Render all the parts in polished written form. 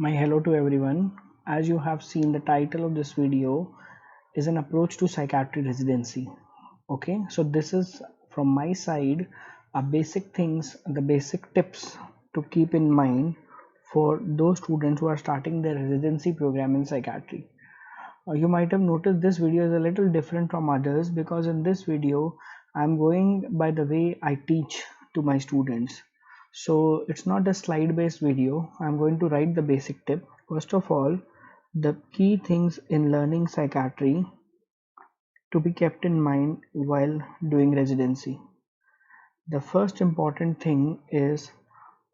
My hello to everyone. As you have seen, the title of this video is an approach to psychiatry residency. Okay, so this is from my side basic things, the basic tips to keep in mind for those students who are starting their residency program in psychiatry. You might have noticed this video is a little different from others because in this video I'm going by the way I teach to my students. So it's not a slide based video. I'm going to write the basic tip. First of all, the key things in learning psychiatry to be kept in mind while doing residency. The first important thing is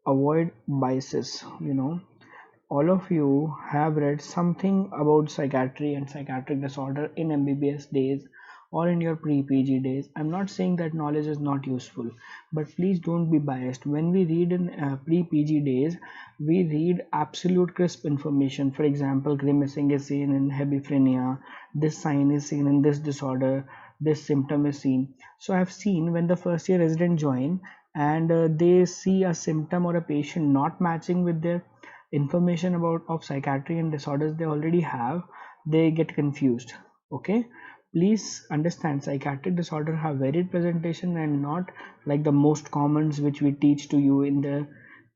avoid biases. All of you have read something about psychiatry and psychiatric disorder in MBBS days or in your pre-PG days. I'm not saying that knowledge is not useful, but please don't be biased. When we read in pre-PG days, we read absolute crisp information. For example, grimacing is seen in hebephrenia, this sign is seen in this disorder, this symptom is seen. So I've seen when the first year resident join and they see a symptom or a patient not matching with their information about of psychiatry and disorders they already have, they get confused. Okay, please understand psychiatric disorder have varied presentation and not like the most commons which we teach to you in the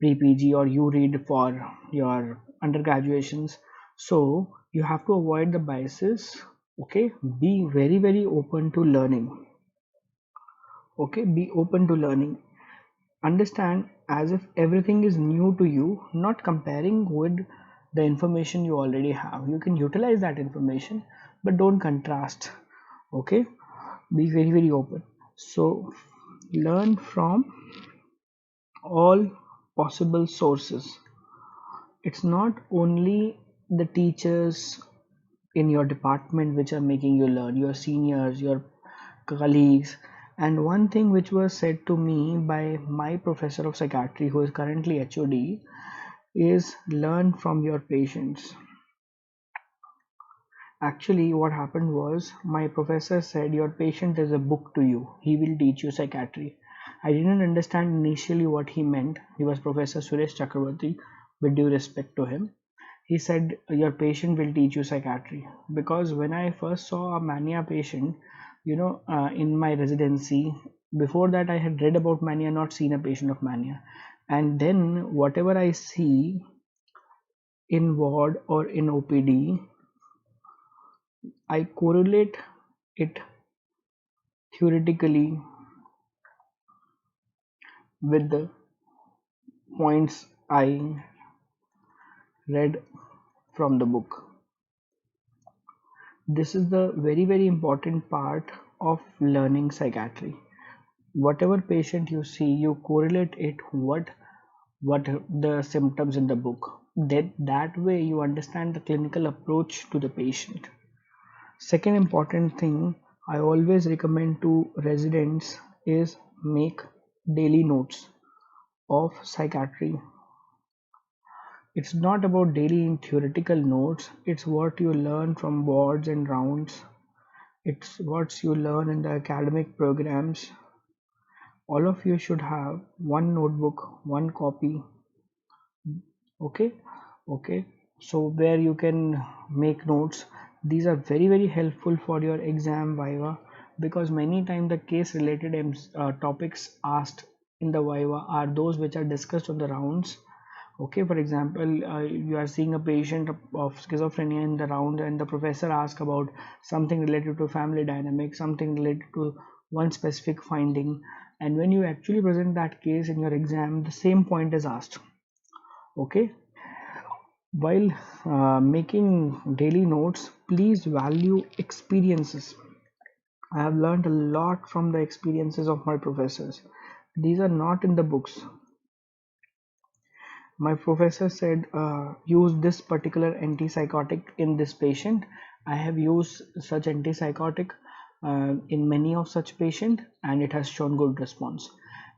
pre-PG or you read for your undergraduations. So you have to avoid the biases. Okay, be very open to learning. Okay, be open to learning. Understand as if everything is new to you, not comparing with the information you already have. You can utilize that information, but don't contrast. Okay, be very open. So, learn from all possible sources. It's not only the teachers in your department which are making you learn, your seniors, your colleagues. And one thing which was said to me by my professor of psychiatry, who is currently HOD, is learn from your patients. Actually, what happened was my professor said, your patient is a book to you, he will teach you psychiatry. I didn't understand initially what he meant. He was Professor Suresh Chakravarti, with due respect to him. He said, your patient will teach you psychiatry. Because when I first saw a mania patient, in my residency, before that I had read about mania, not seen a patient of mania. And then whatever I see in ward or in OPD, I correlate it theoretically with the points I read from the book. This is the very important part of learning psychiatry. Whatever patient you see, you correlate it what the symptoms in the book. That way you understand the clinical approach to the patient. Second important thing I always recommend to residents is make daily notes of psychiatry. It's not about daily theoretical notes, it's what you learn from wards and rounds, it's what you learn in the academic programs. All of you should have one notebook, one copy. Okay, okay. So where you can make notes. These are very helpful for your exam viva because many times the case related topics asked in the viva are those which are discussed on the rounds. Okay, for example, you are seeing a patient of schizophrenia in the round and the professor asks about something related to family dynamics, something related to one specific finding, and when you actually present that case in your exam, the same point is asked. Okay, while making daily notes, please value experiences. I have learned a lot from the experiences of my professors. These are not in the books. My professor said, use this particular antipsychotic in this patient. I have used such antipsychotic in many of such patient and it has shown good response.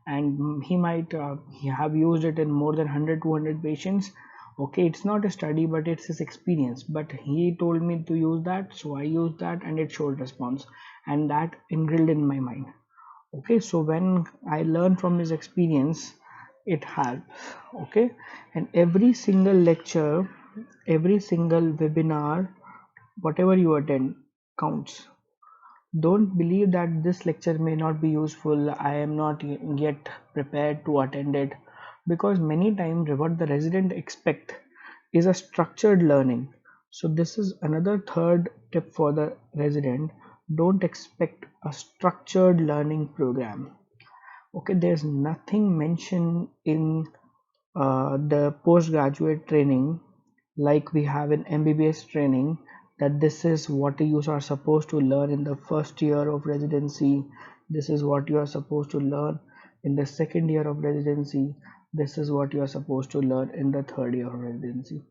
And he might he have used it in more than 100 200 patients. Okay, it's not a study but it's his experience, but he told me to use that, so I used that and it showed response, and that ingrained in my mind. Okay, so when I learn from his experience, it helps. Okay, and every single lecture every single webinar, whatever you attend, counts. Don't believe that this lecture may not be useful. I am not yet prepared to attend it, because many times what the resident expect is a structured learning. So this is another third tip for the resident. Don't expect a structured learning program. Okay, there's nothing mentioned in the postgraduate training like we have in MBBS training, that this is what you are supposed to learn in the first year of residency, this is what you are supposed to learn in the second year of residency, this is what you are supposed to learn in the third year of residency.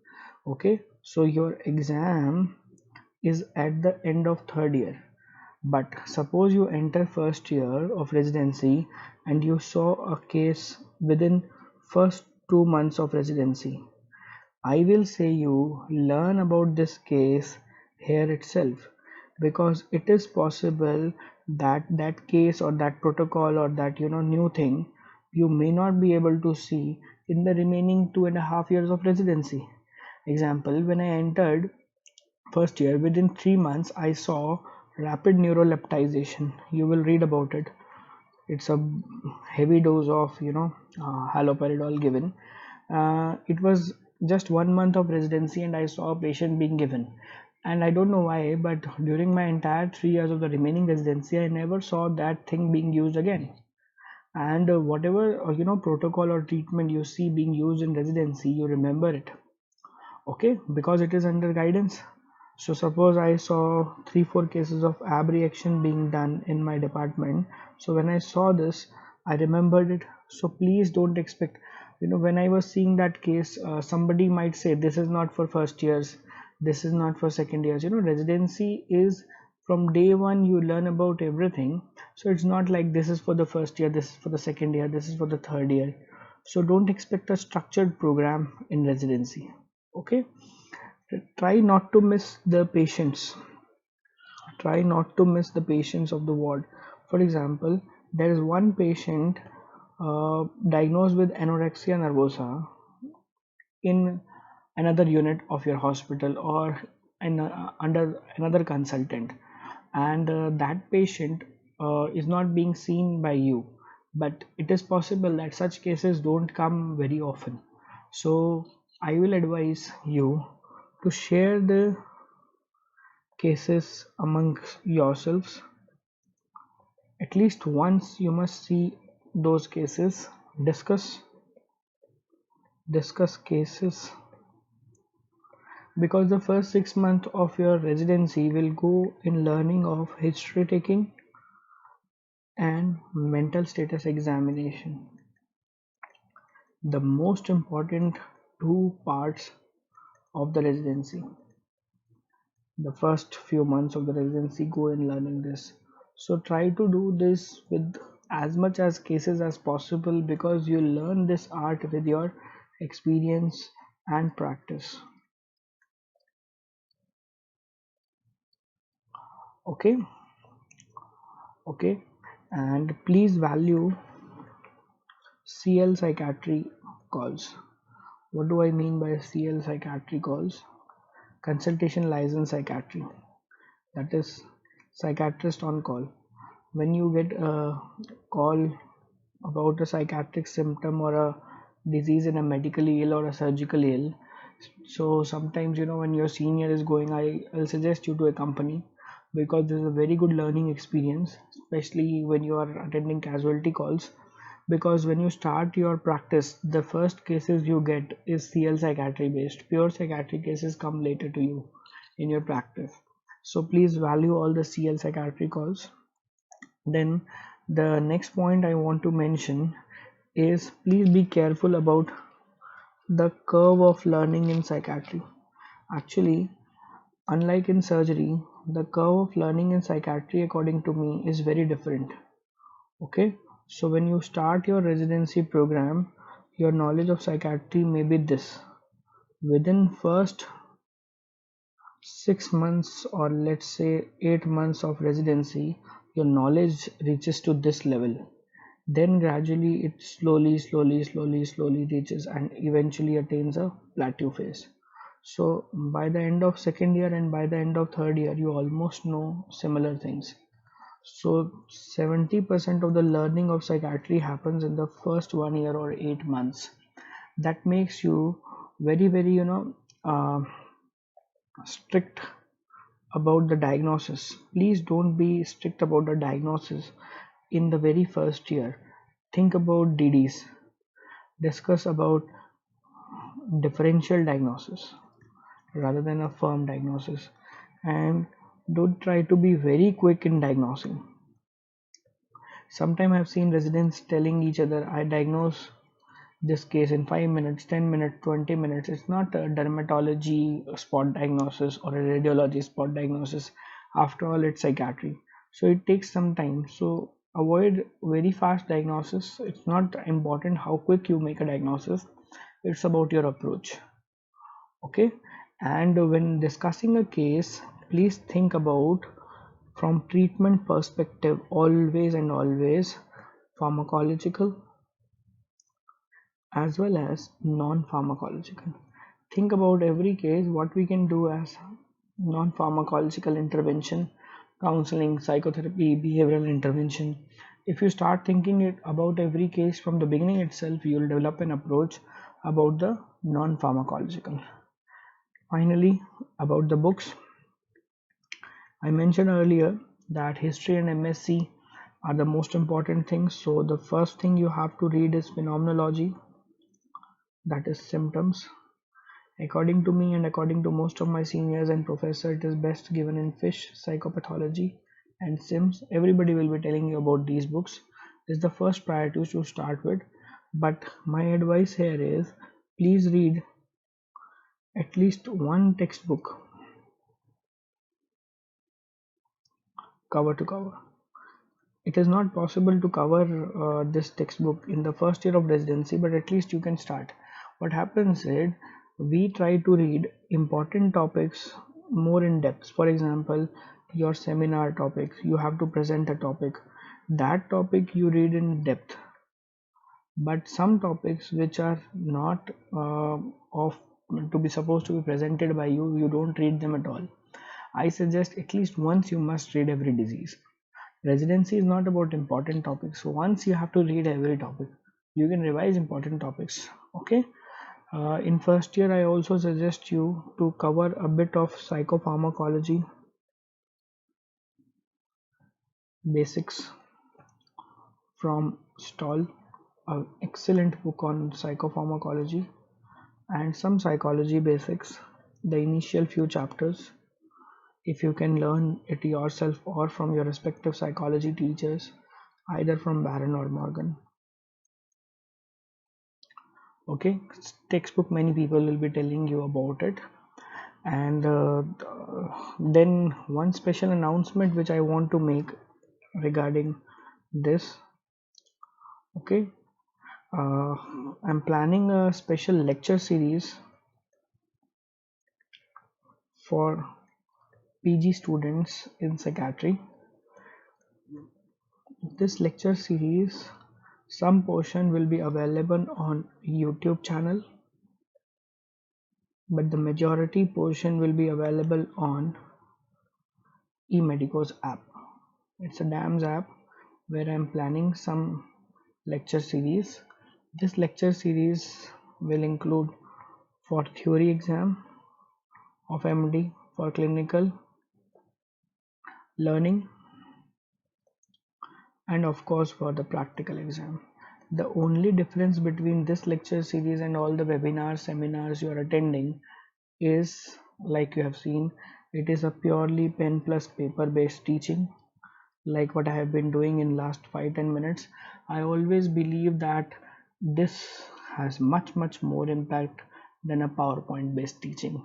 Okay, so your exam is at the end of third year, but suppose you enter first year of residency and you saw a case within first 2 months of residency. I will say you learn about this case here itself, because it is possible that that case or that protocol or that new thing you may not be able to see in the remaining 2.5 years of residency. Example, when I entered first year, within 3 months I saw rapid neuroleptization. You will read about it. It's a heavy dose of haloperidol given. It was just 1 month of residency and I saw a patient being given, and I don't know why, but during my entire 3 years of the remaining residency I never saw that thing being used again. And whatever protocol or treatment you see being used in residency, you remember it. Okay, because it is under guidance. So suppose I saw 3-4 cases of ab reaction being done in my department, so when I saw this I remembered it. So please don't expect, when I was seeing that case, somebody might say this is not for first years, this is not for second years. Residency is from day one, you learn about everything. So it's not like this is for the first year, this is for the second year, this is for the third year. So don't expect a structured program in residency. Okay, try not to miss the patients. Try not to miss the patients of the ward. For example, there is one patient diagnosed with anorexia nervosa in another unit of your hospital or under another consultant, and that patient is not being seen by you, but it is possible that such cases don't come very often. So I will advise you to share the cases amongst yourselves. At least once you must see those cases, discuss cases, because the first 6 months of your residency will go in learning of history taking and mental status examination. The most important two parts of the residency. The first few months of the residency go in learning this. So try to do this with as much as cases as possible, because you learn this art with your experience and practice. Okay, okay, and please value CL psychiatry calls. What do I mean by CL psychiatry calls? Consultation license psychiatry, that is psychiatrist on call. When you get a call about a psychiatric symptom or a disease in a medically ill or a surgically ill, so sometimes when your senior is going, I'll suggest you to accompany, because this is a very good learning experience, especially when you are attending casualty calls. Because when you start your practice, the first cases you get is CL psychiatry based. Pure psychiatry cases come later to you in your practice. So please value all the CL psychiatry calls. Then the next point I want to mention is, please be careful about the curve of learning in psychiatry. Actually, unlike in surgery, the curve of learning in psychiatry according to me is very different. Okay, so when you start your residency program, your knowledge of psychiatry may be this. Within first 6 months, or let's say 8 months of residency, your knowledge reaches to this level. Then gradually it slowly reaches and eventually attains a plateau phase. So by the end of second year and by the end of third year, you almost know similar things. So 70% of the learning of psychiatry happens in the first 1 year or 8 months. That makes you very, very, strict about the diagnosis. Please don't be strict about the diagnosis in the very first year. Think about DDs, discuss about differential diagnosis rather than a firm diagnosis, and don't try to be very quick in diagnosing. Sometimes I've seen residents telling each other, I diagnose this case in 5 minutes, 10 minutes, 20 minutes. It's not a dermatology spot diagnosis or a radiology spot diagnosis. After all, it's psychiatry. So it takes some time. So avoid very fast diagnosis. It's not important how quick you make a diagnosis, it's about your approach. Okay. And when discussing a case, please think about from treatment perspective, always and always pharmacological as well as non-pharmacological. Think about every case what we can do as non-pharmacological intervention, counseling, psychotherapy, behavioral intervention. If you start thinking it about every case from the beginning itself, you will develop an approach about the non-pharmacological. Finally, about the books, I mentioned earlier that history and MSc are the most important things. So the first thing you have to read is phenomenology, that is symptoms. According to me and according to most of my seniors and professors, it is best given in Fish, Psychopathology, and Sims. Everybody will be telling you about these books. This is the first priority to start with. But my advice here is please read at least one textbook cover to cover. It is not possible to cover this textbook in the first year of residency, but at least you can start. What happens is we try to read important topics more in depth. For example, your seminar topics, you have to present a topic. That topic you read in depth, but some topics which are not of to be supposed to be presented by you, you don't read them at all. I suggest at least once you must read every disease. Residency is not about important topics. So once you have to read every topic, you can revise important topics. Okay. In first year, I also suggest you to cover a bit of psychopharmacology basics from Stoll, an excellent book on psychopharmacology, and some psychology basics, the initial few chapters. If you can learn it yourself or from your respective psychology teachers, either from Barron or Morgan. Okay, textbook, many people will be telling you about it. And then one special announcement which I want to make regarding this. Okay, I'm planning a special lecture series for PG students in psychiatry. This lecture series, some portion will be available on YouTube channel, but the majority portion will be available on eMedico's app. It's a DAMS app where I'm planning some lecture series. This lecture series will include for theory exam of MD, for clinical learning, and of course for the practical exam. The only difference between this lecture series and all the webinars, seminars you are attending is, like you have seen, it is a purely pen plus paper based teaching, like what I have been doing in last 5-10 minutes. I always believe that this has much more impact than a PowerPoint based teaching.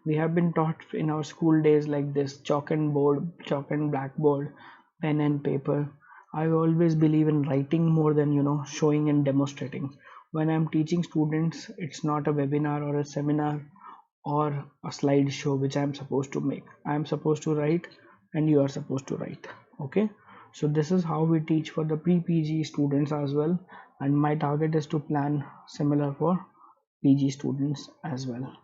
We have been taught in our school days like this, chalk and board, chalk and blackboard, pen and paper. I always believe in writing more than showing and demonstrating. When I'm teaching students, it's not a webinar or a seminar or a slideshow which I'm supposed to make. I'm supposed to write and you are supposed to write. Okay, so this is how we teach for the pre-PG students as well, and my target is to plan similar for PG students as well.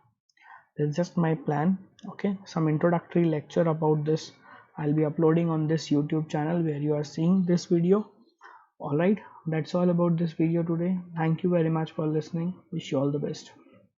It's just my plan. Okay, some introductory lecture about this I'll be uploading on this YouTube channel where you are seeing this video. All right, that's all about this video today. Thank you very much for listening. Wish you all the best.